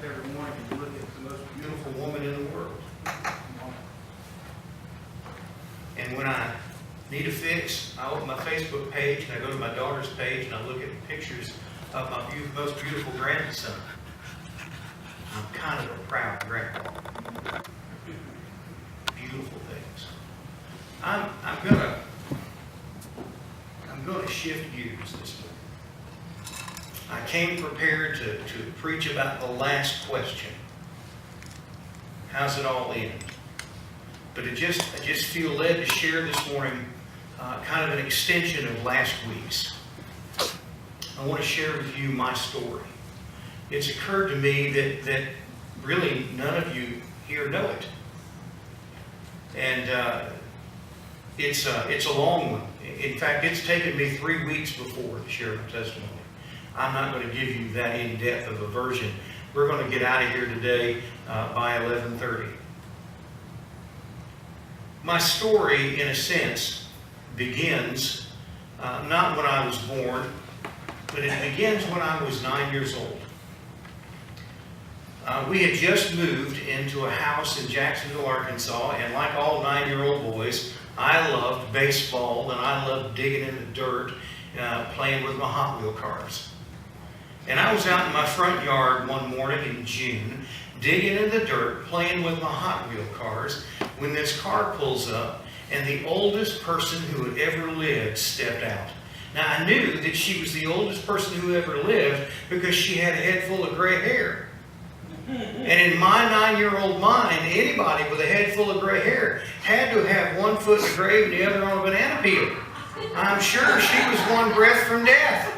every morning and look at the most beautiful woman in the world. And when I need a fix, I open my Facebook page and I go to my daughter's page and I look at pictures of my most beautiful grandson. I'm kind of a proud grandpa. Beautiful things. I'm gonna shift gears this morning. I came prepared to preach about the last question. How's it all end? But I just feel led to share this morning kind of an extension of last week's. I want to share with you my story. It's occurred to me that really none of you here know it. And it's a long one. In fact, it's taken me 3 weeks before to share my testimony. I'm not going to give you that in-depth of a version. We're going to get out of here today by 11:30. My story, in a sense, begins not when I was born, but it begins when I was 9 years old. We had just moved into a house in Jacksonville, Arkansas, and like all 9-year-old boys, I loved baseball and I loved digging in the dirt, playing with my Hot Wheel cars. And I was out in my front yard one morning in June, digging in the dirt, playing with my Hot Wheel cars, when this car pulls up and the oldest person who had ever lived stepped out. Now, I knew that she was the oldest person who ever lived because she had a head full of gray hair. And in my 9-year-old mind, anybody with a head full of gray hair had to have one foot in the grave and the other on a banana peel. I'm sure she was one breath from death.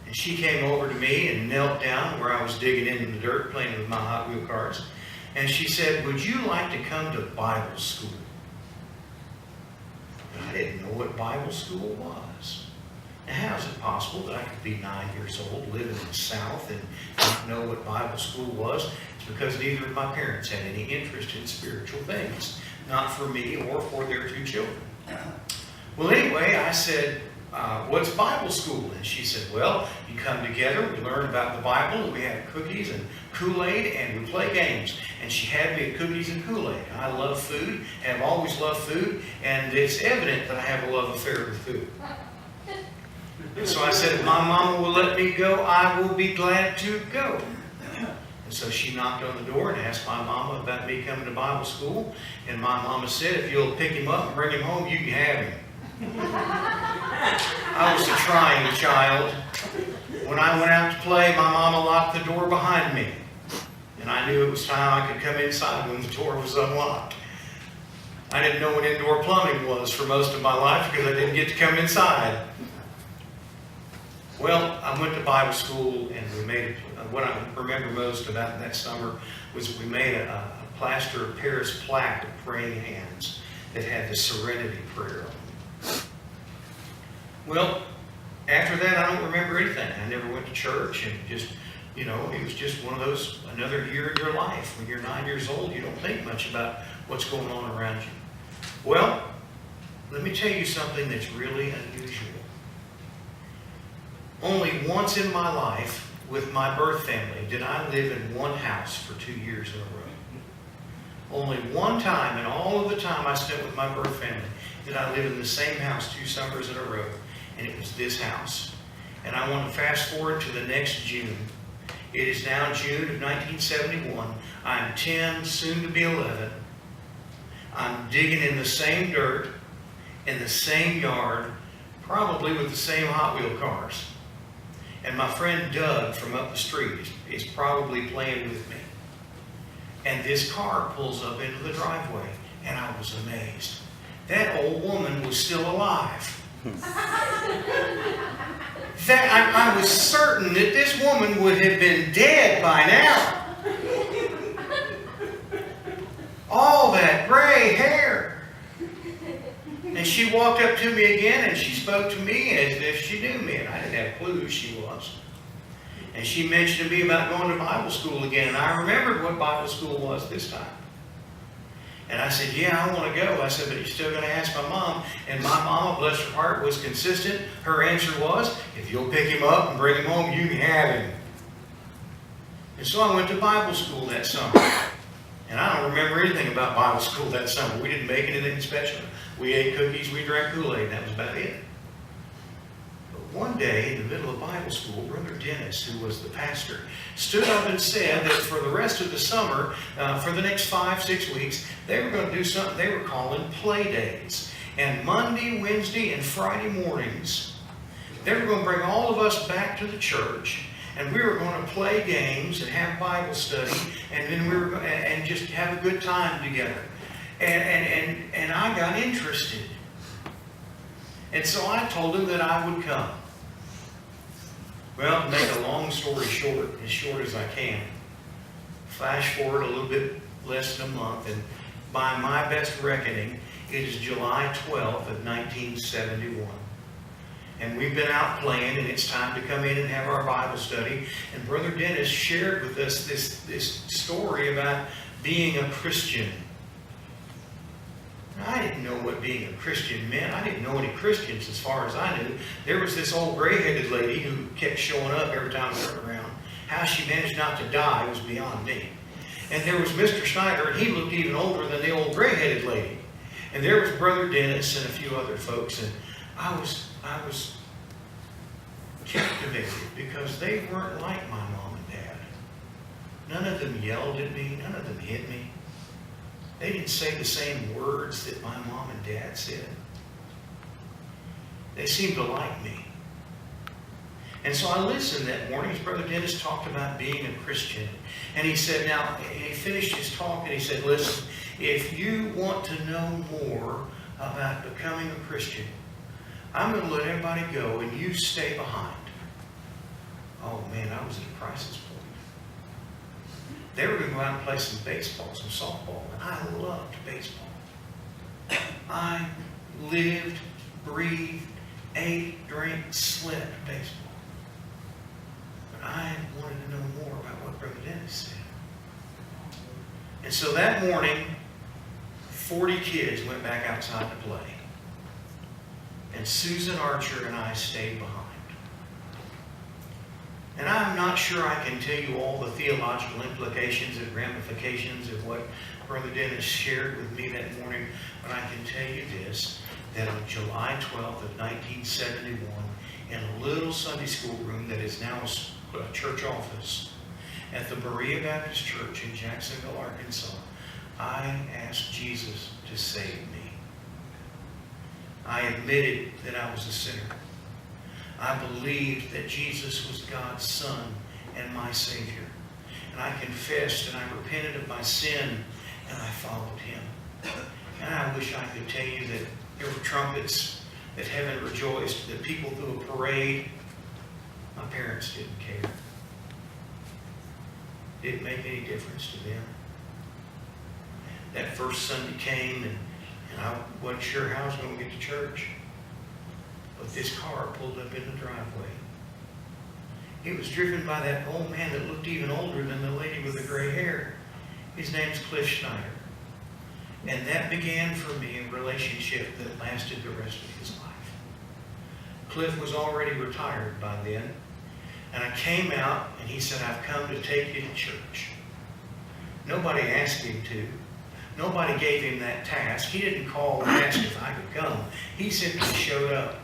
And she came over to me and knelt down where I was digging in the dirt, playing with my Hot Wheel cars. And she said, "Would you like to come to Bible school?" And I didn't know what Bible school was. Now, how is it possible that I could be 9 years old, living in the South, and not know what Bible school was? It's because neither of my parents had any interest in spiritual things. Not for me or for their 2 children. Well, anyway, I said, "What's Bible school?" And she said, "Well, you come together, we learn about the Bible, and we have cookies and Kool-Aid, and we play games." And she had me at cookies and Kool-Aid. I love food, and I've always loved food, and it's evident that I have a love affair with food. And so I said, "If my mama will let me go, I will be glad to go." And so she knocked on the door and asked my mama about me coming to Bible school. And my mama said, "If you'll pick him up and bring him home, you can have him." I was a trying child. When I went out to play, my mama locked the door behind me. And I knew it was time I could come inside when the door was unlocked. I didn't know what indoor plumbing was for most of my life because I didn't get to come inside. Well, I went to Bible school, and we made what I remember most about that summer was we made a plaster of Paris plaque of praying hands that had the Serenity Prayer on it. Well, after that, I don't remember anything. I never went to church, and just, it was just one of those, another year in your life. When you're 9 years old, you don't think much about what's going on around you. Well, let me tell you something that's really unusual. Only once in my life, with my birth family, did I live in one house for 2 years in a row. Only one time in all of the time I spent with my birth family did I live in the same house 2 summers in a row, and it was this house. And I want to fast forward to the next June. It is now June of 1971. I'm 10, soon to be 11. I'm digging in the same dirt, in the same yard, probably with the same Hot Wheel cars. And my friend Doug from up the street is probably playing with me. And this car pulls up into the driveway, and I was amazed. That old woman was still alive. I was certain that this woman would have been dead by now. All that gray hair. And she walked up to me again, and she spoke to me as if she knew me, and I didn't have a clue who she was. And she mentioned to me about going to Bible school again, and I remembered what Bible school was this time. And I said, "Yeah, I want to go." I said, "But you're still going to ask my mom." And my mama, bless her heart, was consistent. Her answer was, "If you'll pick him up and bring him home, you can have him." And so I went to Bible school that summer. And I don't remember anything about Bible school that summer. We didn't make anything special. We ate cookies, we drank Kool-Aid, and that was about it. But one day, in the middle of Bible school, Brother Dennis, who was the pastor, stood up and said that for the rest of the summer, for the next 5-6 weeks, they were going to do something they were calling play days. And Monday, Wednesday, and Friday mornings, they were going to bring all of us back to the church, and we were going to play games and have Bible study, and then we were and just have a good time together. And I got interested. And so I told him that I would come. Well, to make a long story short, as short as I can, flash forward a little bit less than a month, and by my best reckoning, it is July 12th of 1971. And we've been out playing, and it's time to come in and have our Bible study. And Brother Dennis shared with us this story about being a Christian. I didn't know what being a Christian meant. I didn't know any Christians as far as I knew. There was this old gray-headed lady who kept showing up every time we were around. How she managed not to die was beyond me. And there was Mr. Snyder, and he looked even older than the old gray-headed lady. And there was Brother Dennis and a few other folks, and I was captivated because they weren't like my mom and dad. None of them yelled at me. None of them hit me. They didn't say the same words that my mom and dad said. They seemed to like me. And so I listened that morning as Brother Dennis talked about being a Christian. And he said, now, he finished his talk and he said, listen, if you want to know more about becoming a Christian, I'm going to let everybody go and you stay behind. Oh man, I was at a crisis point. They were going to go out and play some baseball, some softball, and I loved baseball. I lived, breathed, ate, drank, slept baseball. But I wanted to know more about what Brother Dennis said. And so that morning, 40 kids went back outside to play. And Susan Archer and I stayed behind. And I'm not sure I can tell you all the theological implications and ramifications of what Brother Dennis shared with me that morning, but I can tell you this, that on July 12th of 1971, in a little Sunday school room that is now a church office at the Berea Baptist Church in Jacksonville, Arkansas, I asked Jesus to save me. I admitted that I was a sinner. I believed that Jesus was God's Son and my Savior. And I confessed and I repented of my sin and I followed Him. And I wish I could tell you that there were trumpets, that heaven rejoiced, that people threw a parade. My parents didn't care. It didn't make any difference to them. That first Sunday came and I wasn't sure how I was going to get to church. But this car pulled up in the driveway. It was driven by that old man that looked even older than the lady with the gray hair. His name's Cliff Schneider. And that began for me a relationship that lasted the rest of his life. Cliff was already retired by then. And I came out and he said, I've come to take you to church. Nobody asked him to. Nobody gave him that task. He didn't call and ask if I could come. He simply showed up.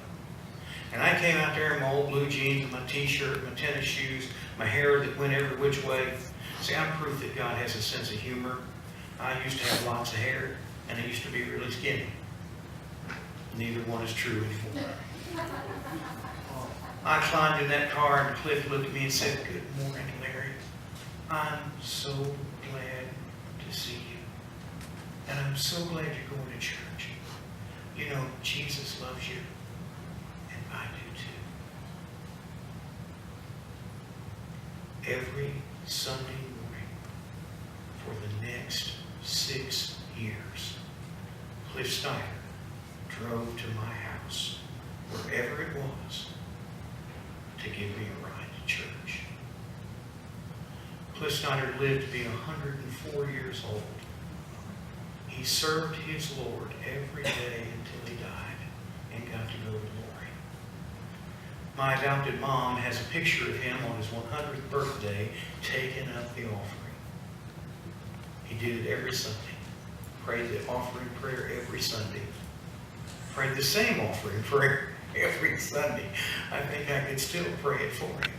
And I came out there in my old blue jeans, my t-shirt, my tennis shoes, my hair that went every which way. See, I'm proof that God has a sense of humor. I used to have lots of hair, and I used to be really skinny. Neither one is true anymore. I climbed in that car, and Cliff looked at me and said, "Good morning, Larry. I'm so glad to see you. And I'm so glad you're going to church. You know, Jesus loves you. I do too." Every Sunday morning for the next 6 years, Cliff Snyder drove to my house, wherever it was, to give me a ride to church. Cliff Snyder lived to be 104 years old. He served his Lord every day until he died and got to go to glory. my adopted mom has a picture of him on his 100th birthday taking up the offering. He did it every Sunday. Prayed the offering prayer every Sunday. Prayed the same offering prayer every Sunday. I think I could still pray it for him.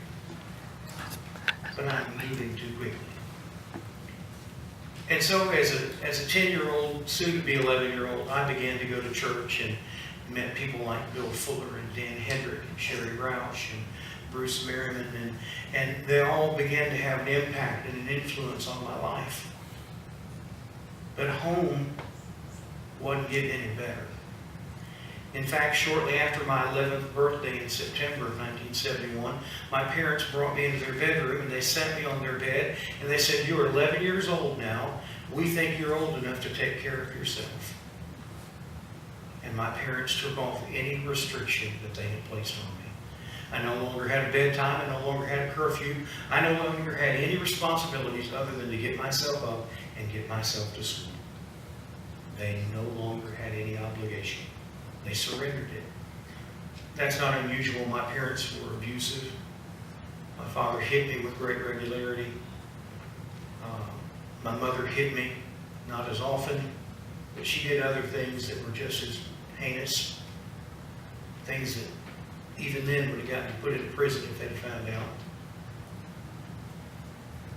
But I'm moving too quickly. And so as a 10-year-old, soon-to-be 11-year-old, I began to go to church and met people like Bill Fuller and Dan Hendrick and Sherry Roush and Bruce Merriman, and they all began to have an impact and an influence on my life. But home wasn't getting any better. In fact, shortly after my 11th birthday in September of 1971, my parents brought me into their bedroom and they sat me on their bed and they said, "You are 11 years old now. We think you're old enough to take care of yourself." And my parents took off any restriction that they had placed on me. I no longer had a bedtime. I no longer had a curfew. I no longer had any responsibilities other than to get myself up and get myself to school. They no longer had any obligation. They surrendered it. That's not unusual. My parents were abusive. My father hit me with great regularity. My mother hit me, not as often, but she did other things that were just as heinous. Things that even then would have gotten put in prison if they'd found out.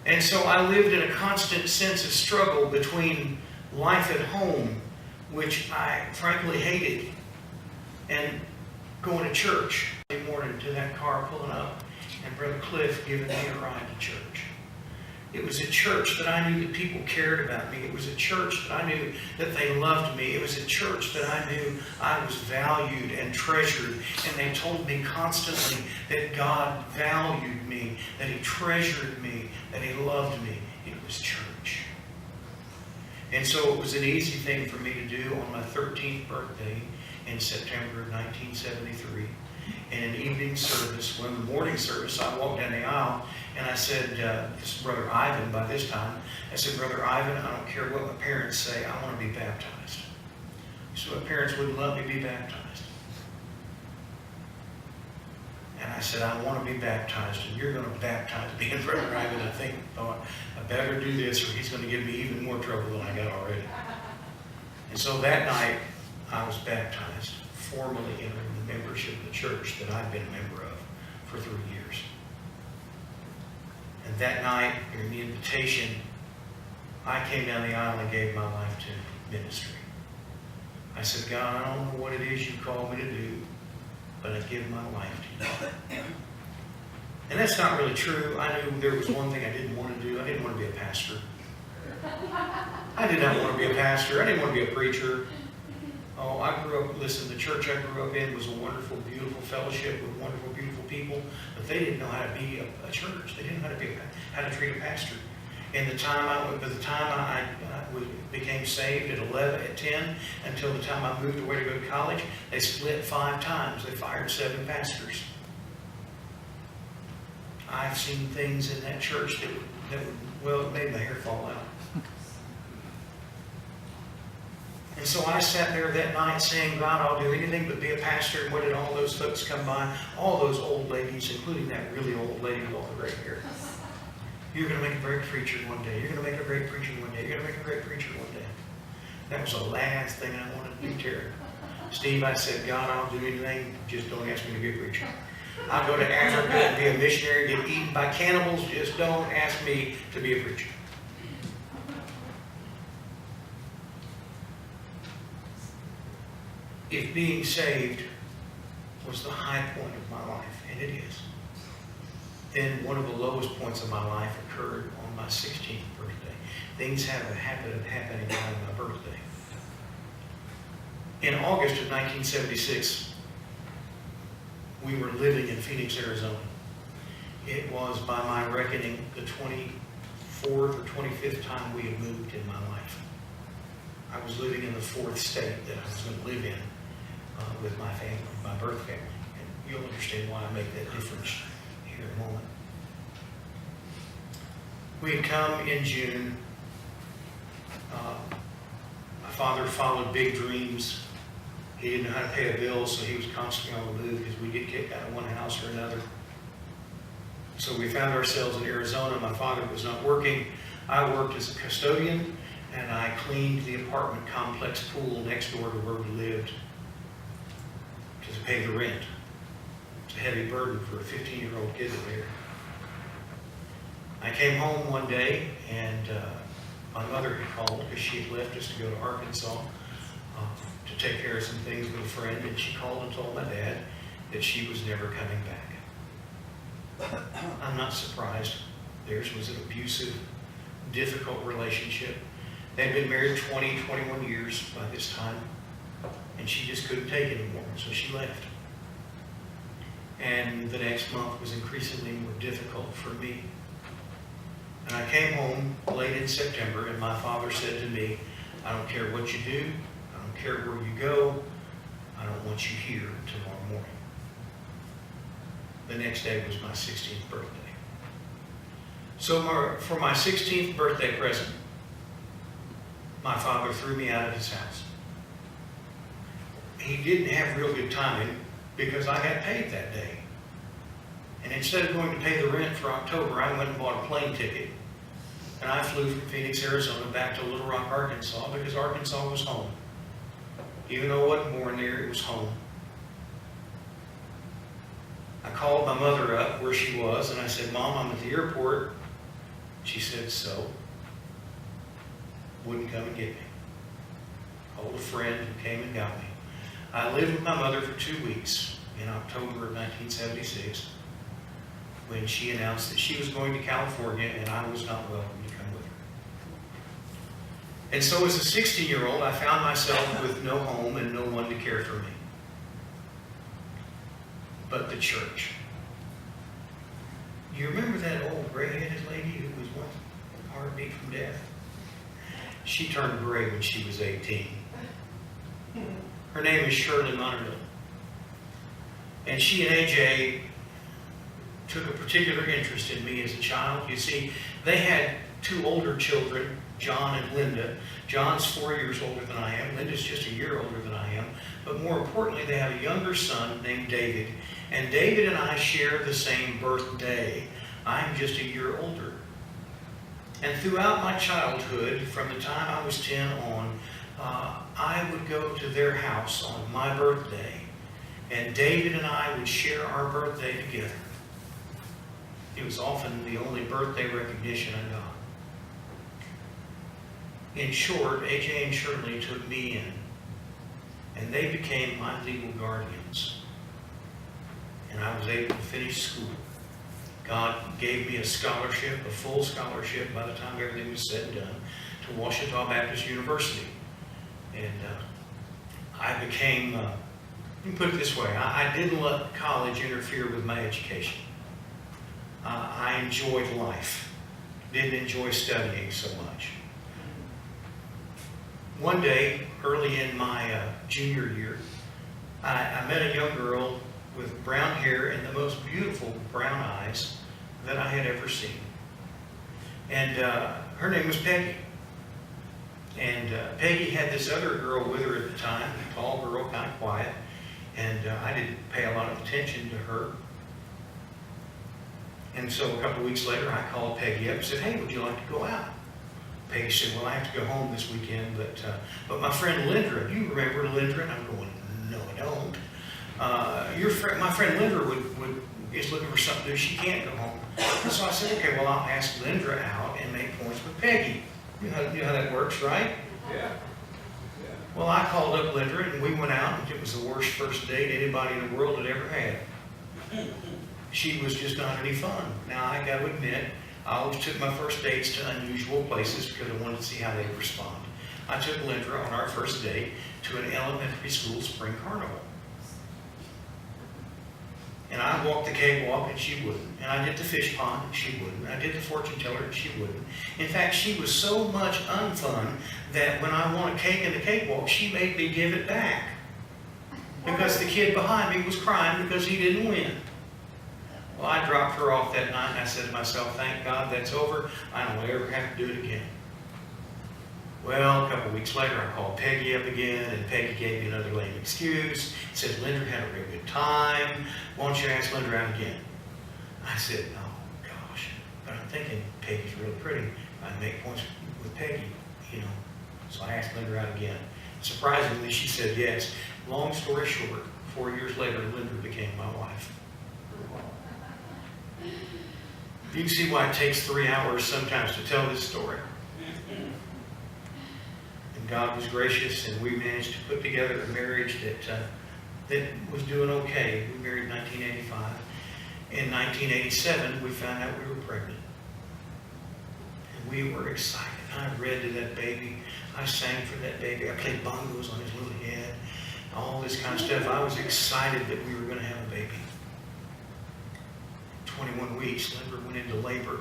And so I lived in a constant sense of struggle between life at home, which I frankly hated, and going to church every morning to that car pulling up and Brother Cliff giving me a ride to church. It was a church that I knew that people cared about me. It was a church that I knew that they loved me. It was a church that I knew I was valued and treasured. And they told me constantly that God valued me, that He treasured me, that He loved me. It was church. And so it was an easy thing for me to do on my 13th birthday in September of 1973. In an evening service, when the morning service, I walked down the aisle and I said, this is Brother Ivan by this time, I said, "Brother Ivan, I don't care what my parents say, I want to be baptized." So my parents wouldn't let me be baptized. And I said, "I want to be baptized, and you're going to baptize me." And Brother Ivan, I think, thought, "I better do this or he's going to give me even more trouble than I got already." And so that night, I was baptized, formally entering the membership of the church that I've been a member of for 3 years. And that night, during the invitation, I came down the aisle and gave my life to ministry. I said, "God, I don't know what it is you called me to do, but I give my life to you." And that's not really true. I knew there was one thing I didn't want to do. I didn't want to be a pastor. I did not want to be a pastor. I didn't want to be a preacher. Oh, I grew up, listen, the church I grew up in was a wonderful, beautiful fellowship with wonderful, beautiful people, but they didn't know how to be a church. They didn't know how to treat a pastor. And by the time I became saved at 10, until the time I moved away to go to college, they split 5 times. They fired 7 pastors. I've seen things in that church that well, it made my hair fall out. And so I sat there that night saying, "God, I'll do anything but be a pastor." And what did all those folks come by? All those old ladies, including that really old lady with all the gray hair. "You're going to make a great preacher one day. You're going to make a great preacher one day. You're going to make a great preacher one day." That was the last thing I wanted to do, Terry. "Steve," I said, "God, I'll do anything. Just don't ask me to be a preacher. I'll go to Africa and be a missionary, get eaten by cannibals. Just don't ask me to be a preacher." If being saved was the high point of my life, and it is, then one of the lowest points of my life occurred on my 16th birthday. Things have a habit of happening on my birthday. In August of 1976, we were living in Phoenix, Arizona. It was, by my reckoning, the 24th or 25th time we had moved in my life. I was living in the 4th state that I was going to live in with my family, my birth family. And you'll understand why I make that difference here in a moment. We had come in June. My father followed big dreams. He didn't know how to pay a bill, so he was constantly on the move because we'd get kicked out of one house or another. So we found ourselves in Arizona. My father was not working. I worked as a custodian, and I cleaned the apartment complex pool next door to where we lived to pay the rent. It's a heavy burden for a 15-year-old kid to bear. I came home one day, and my mother had called because she had left us to go to Arkansas to take care of some things with a friend, and she called and told my dad that she was never coming back. I'm not surprised. Theirs was an abusive, difficult relationship. They'd been married 20, 21 years by this time, and she just couldn't take it anymore, so she left. And the next month was increasingly more difficult for me. And I came home late in September, and my father said to me, I don't care what you do, I don't care where you go, I don't want you here tomorrow morning. The next day was my 16th birthday. So for my 16th birthday present, my father threw me out of his house. He didn't have real good timing because I got paid that day. And instead of going to pay the rent for October, I went and bought a plane ticket. And I flew from Phoenix, Arizona back to Little Rock, Arkansas, because Arkansas was home. Even though I wasn't born there, it was home. I called my mother up where she was, and I said, Mom, I'm at the airport. She said, so? Wouldn't come and get me. Called a friend who came and got me. I lived with my mother for 2 weeks in October of 1976 when she announced that she was going to California and I was not welcome to come with her. And so as a 16-year-old, I found myself with no home and no one to care for me. But the church. You remember that old gray-headed lady who was one heartbeat from death? She turned gray when she was 18. Her name is Shirley Monterville. And she and AJ took a particular interest in me as a child. You see, they had 2 older children, John and Linda. John's 4 years older than I am. Linda's just a year older than I am. But more importantly, they have a younger son named David. And David and I share the same birthday. I'm just a year older. And throughout my childhood, from the time I was 10 on, I would go to their house on my birthday, and David and I would share our birthday together. It was often the only birthday recognition I got. In short, AJ and Shirley took me in, and they became my legal guardians. And I was able to finish school. God gave me a scholarship, a full scholarship, by the time everything was said and done, to Ouachita Baptist University. And I became, let me put it this way, I didn't let college interfere with my education. I enjoyed life, didn't enjoy studying so much. One day, early in my junior year, I met a young girl with brown hair and the most beautiful brown eyes that I had ever seen. And her name was Peggy. And Peggy had this other girl with her at the time, a tall girl, kind of quiet. And I didn't pay a lot of attention to her. And so a couple of weeks later, I called Peggy up and said, hey, would you like to go out? Peggy said, well, I have to go home this weekend, but my friend Lindra, you remember Lindra? And I'm going, no, I don't. My friend Lindra is looking for something to do. She can't go home. And so I said, okay, well, I'll ask Lindra out and make points with Peggy. You know how that works, right? Yeah. Well, I called up Lindra and we went out, and it was the worst first date anybody in the world had ever had. She was just not any fun. Now, I got to admit, I always took my first dates to unusual places because I wanted to see how they would respond. I took Lindra on our first date to an elementary school spring carnival. And I walked the cakewalk and she wouldn't. And I did the fish pond and she wouldn't. I did the fortune teller and she wouldn't. In fact, she was so much unfun that when I won a cake in the cakewalk, she made me give it back. Because the kid behind me was crying because he didn't win. Well, I dropped her off that night and I said to myself, thank God that's over. I don't ever have to do it again. Well, a couple weeks later, I called Peggy up again, and Peggy gave me another lame excuse. Said, Linda had a real good time. Why don't you ask Linda out again? I said, oh, gosh. But I'm thinking, Peggy's really pretty. I'd make points with Peggy, you know. So I asked Linda out again. Surprisingly, she said yes. Long story short, 4 years later, Linda became my wife. You can see why it takes 3 hours sometimes to tell this story. And God was gracious, and we managed to put together a marriage that was doing okay. We married in 1985. In 1987, we found out we were pregnant. And we were excited. I read to that baby. I sang for that baby. I played bongos on his little head. All this kind of stuff. I was excited that we were going to have a baby. 21 weeks, Linda went into labor.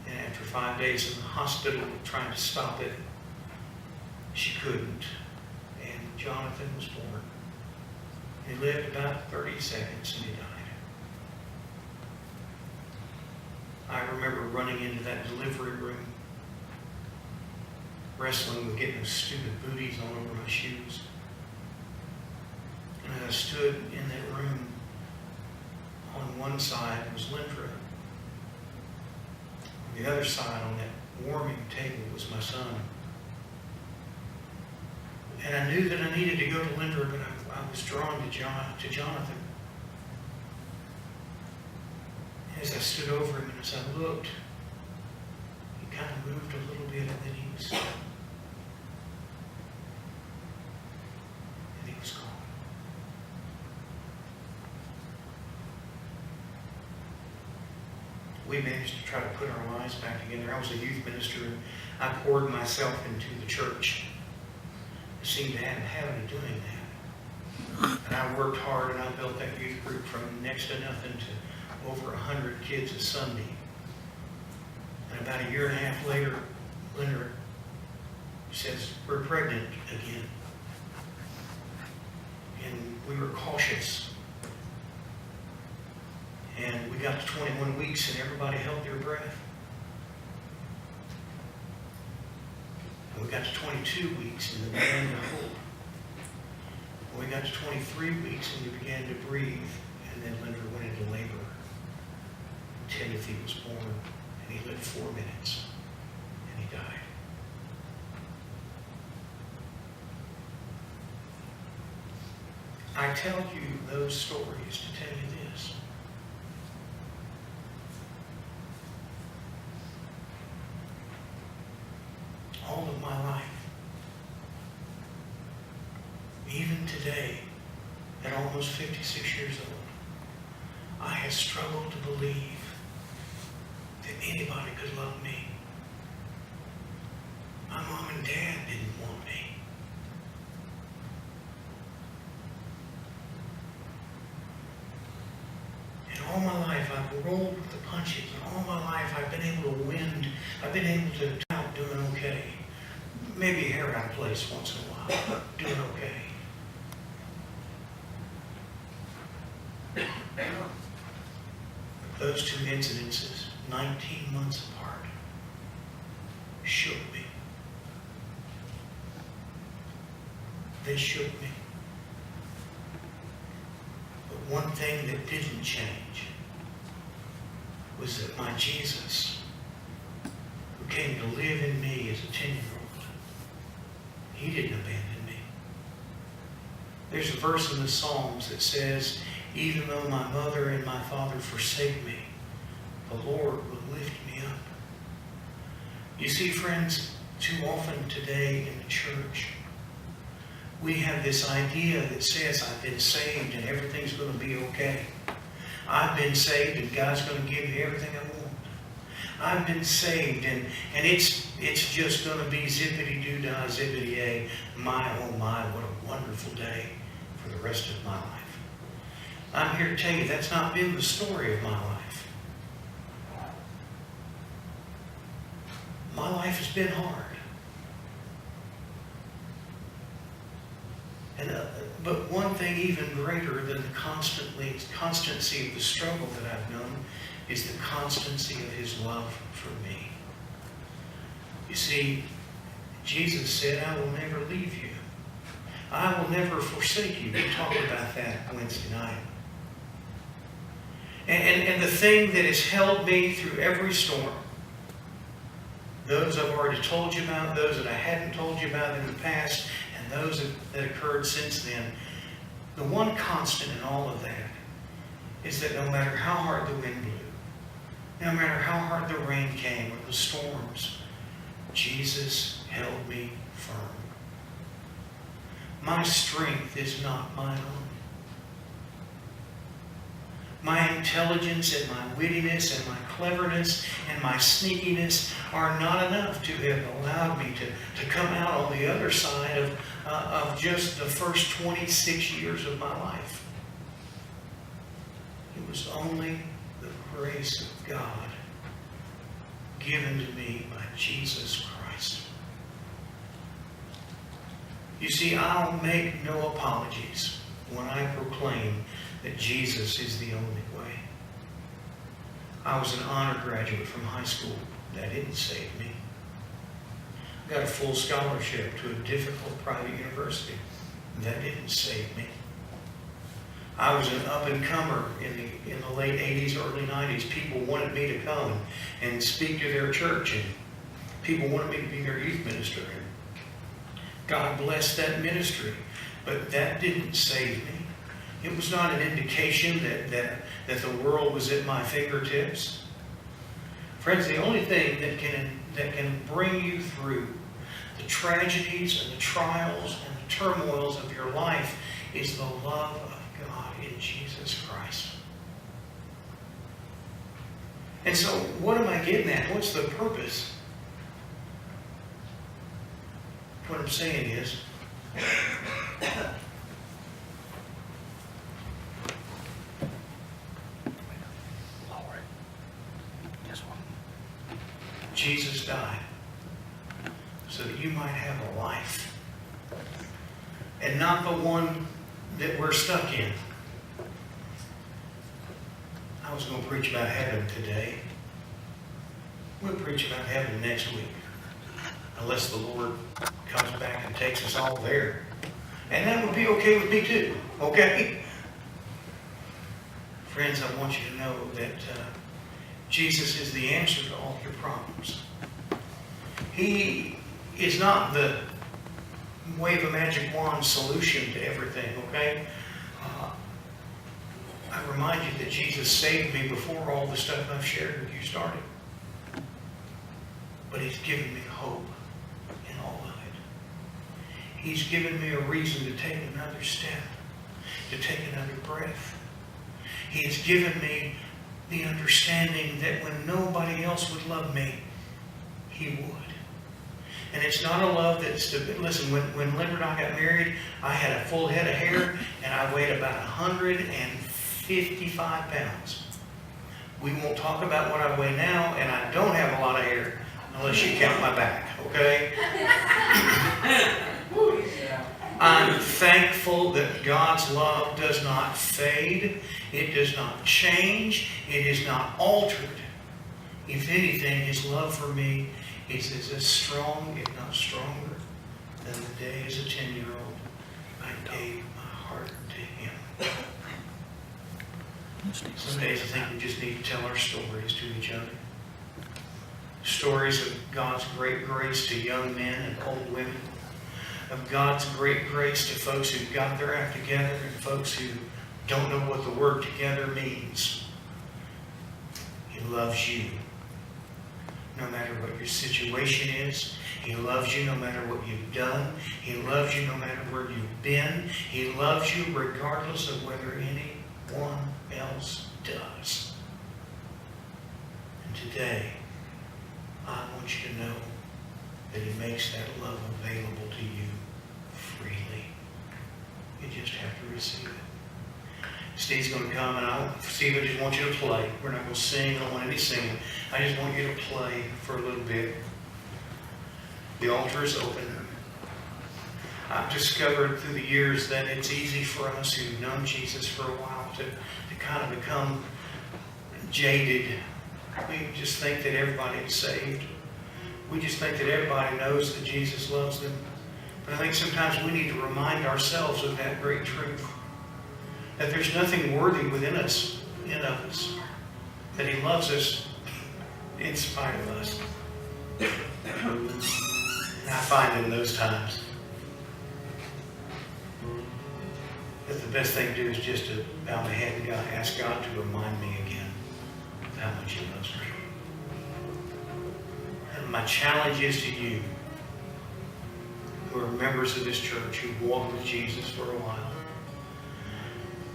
And after 5 days in the hospital trying to stop it, she couldn't. And Jonathan was born. He lived about 30 seconds and he died. I remember running into that delivery room, wrestling with getting those stupid booties all over my shoes. And as I stood in that room, on one side was Linda. On the other side, on that warming table, was my son. And I knew that I needed to go to Linda, but I was drawn to Jonathan. As I stood over him and as I looked, he kind of moved a little bit and then he was gone. And he was gone. We managed to try to put our lives back together. I was a youth minister and I poured myself into the church. I seemed to have a habit of doing that. And I worked hard and I built that youth group from next to nothing to over 100 kids a Sunday. And about a year and a half later, Linda says, we're pregnant again. And we were cautious. And we got to 21 weeks and everybody held their breath. And we got to 22 weeks and we began to hope. And we got to 23 weeks and we began to breathe. And then Linda went into labor. Timothy was born and he lived 4 minutes and he died. I tell you those stories to tell you this. All of my life, even today, at almost 56 years old, I have struggled to believe that anybody could love me. My mom and dad didn't want me. And all my life I've rolled with the punches, and all my life I've been able to win. I've been able to turn out doing okay. Maybe a hair out of place once in a while, but doing okay. Those two incidences, 19 months apart, shook me. They shook me. But one thing that didn't change was that my Jesus, who came to live in me as a 10-year-old, he didn't abandon me. There's a verse in the Psalms that says, even though my mother and my father forsake me, the Lord will lift me up. You see, friends, too often today in the church, we have this idea that says, I've been saved and everything's going to be okay. I've been saved and God's going to give me everything I want. I've been saved and it's just going to be zippity-doo-dah, zippity-yay. My, oh my, what a wonderful day for the rest of my life. I'm here to tell you that's not been the story of my life. My life has been hard. But one thing even greater than the constancy of the struggle that I've known is the constancy of his love for me. You see, Jesus said, I will never leave you. I will never forsake you. We talked about that Wednesday night. And the thing that has held me through every storm, those I've already told you about, those that I hadn't told you about in the past, and those that occurred since then, the one constant in all of that is that no matter how hard the wind blew, no matter how hard the rain came or the storms, Jesus held me firm. My strength is not my own. My intelligence and my wittiness and my cleverness and my sneakiness are not enough to have allowed me to come out on the other side of just the first 26 years of my life. It was only the grace of God given to me by Jesus Christ. You see, I'll make no apologies when I proclaim that Jesus is the only way. I was an honor graduate from high school. That didn't save me. I got a full scholarship to a difficult private university. That didn't save me. I was an up-and-comer in the late 80s, early 90s. People wanted me to come and speak to their church, and people wanted me to be their youth minister. And God blessed that ministry, but that didn't save me. It was not an indication that the world was at my fingertips. Friends, the only thing that can bring you through the tragedies and the trials and the turmoils of your life is the love of God in Jesus Christ. And so, what am I getting at? What's the purpose? What I'm saying is, Jesus died so that you might have a life, and not the one that we're stuck in. I was going to preach about heaven today. We'll preach about heaven next week, unless the Lord comes back and takes us all there. And that would be okay with me too, okay? Friends, I want you to know that Jesus is the answer to all your problems. He is not the wave a magic wand solution to everything, okay? I remind you that Jesus saved me before all the stuff I've shared with you started. But He's given me hope in all of it. He's given me a reason to take another step, to take another breath. He has given me the understanding that when nobody else would love me, He would. And it's not a love that's listen, when Linda and I got married, I had a full head of hair and I weighed about 155 pounds. We won't talk about what I weigh now, and I don't have a lot of hair unless you count my back, okay? I'm thankful that God's love does not fade. It does not change. It is not altered. If anything, His love for me is as strong, if not stronger, than the day as a 10-year-old I gave my heart to Him. Some days I think we just need to tell our stories to each other. Stories of God's great grace to young men and old women. Of God's great grace to folks who've got their act together and folks who don't know what the word together means. He loves you no matter what your situation is. He loves you no matter what you've done. He loves you no matter where you've been. He loves you regardless of whether anyone else does. And today, I want you to know that He makes that love available to you freely. You just have to receive it. Steve's going to come, and Steve, I just want you to play. We're not going to sing. I don't want any singing. I just want you to play for a little bit. The altar is open. I've discovered through the years that it's easy for us who've known Jesus for a while to kind of become jaded. We just think that everybody is saved. We just think that everybody knows that Jesus loves them. But I think sometimes we need to remind ourselves of that great truth. That there's nothing worthy within us, in of us. That He loves us in spite of us. And I find in those times that the best thing to do is just to bow my head and ask God to remind me again of how much He loves me. And my challenge is to you, who are members of this church, who walked with Jesus for a while.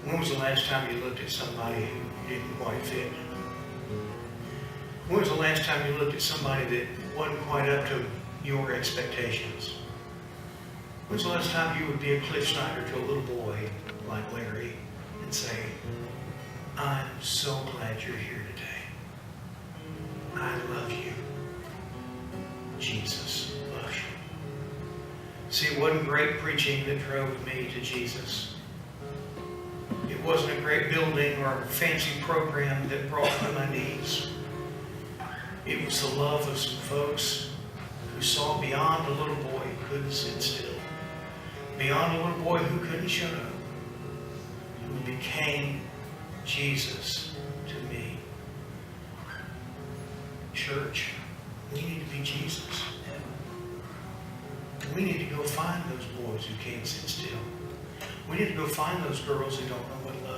When was the last time you looked at somebody who didn't quite fit? When was the last time you looked at somebody that wasn't quite up to your expectations? When's the last time you would be a Cliff Snyder to a little boy like Larry and say, I'm so glad you're here today. I love you. Jesus loves you. See, it wasn't great preaching that drove me to Jesus. It wasn't a great building or a fancy program that brought me to my knees. It was the love of some folks who saw beyond a little boy who couldn't sit still, beyond a little boy who couldn't shut up, who became Jesus to me. Church, we need to be Jesus. We need to go find those boys who can't sit still. We need to go find those girls who don't know what love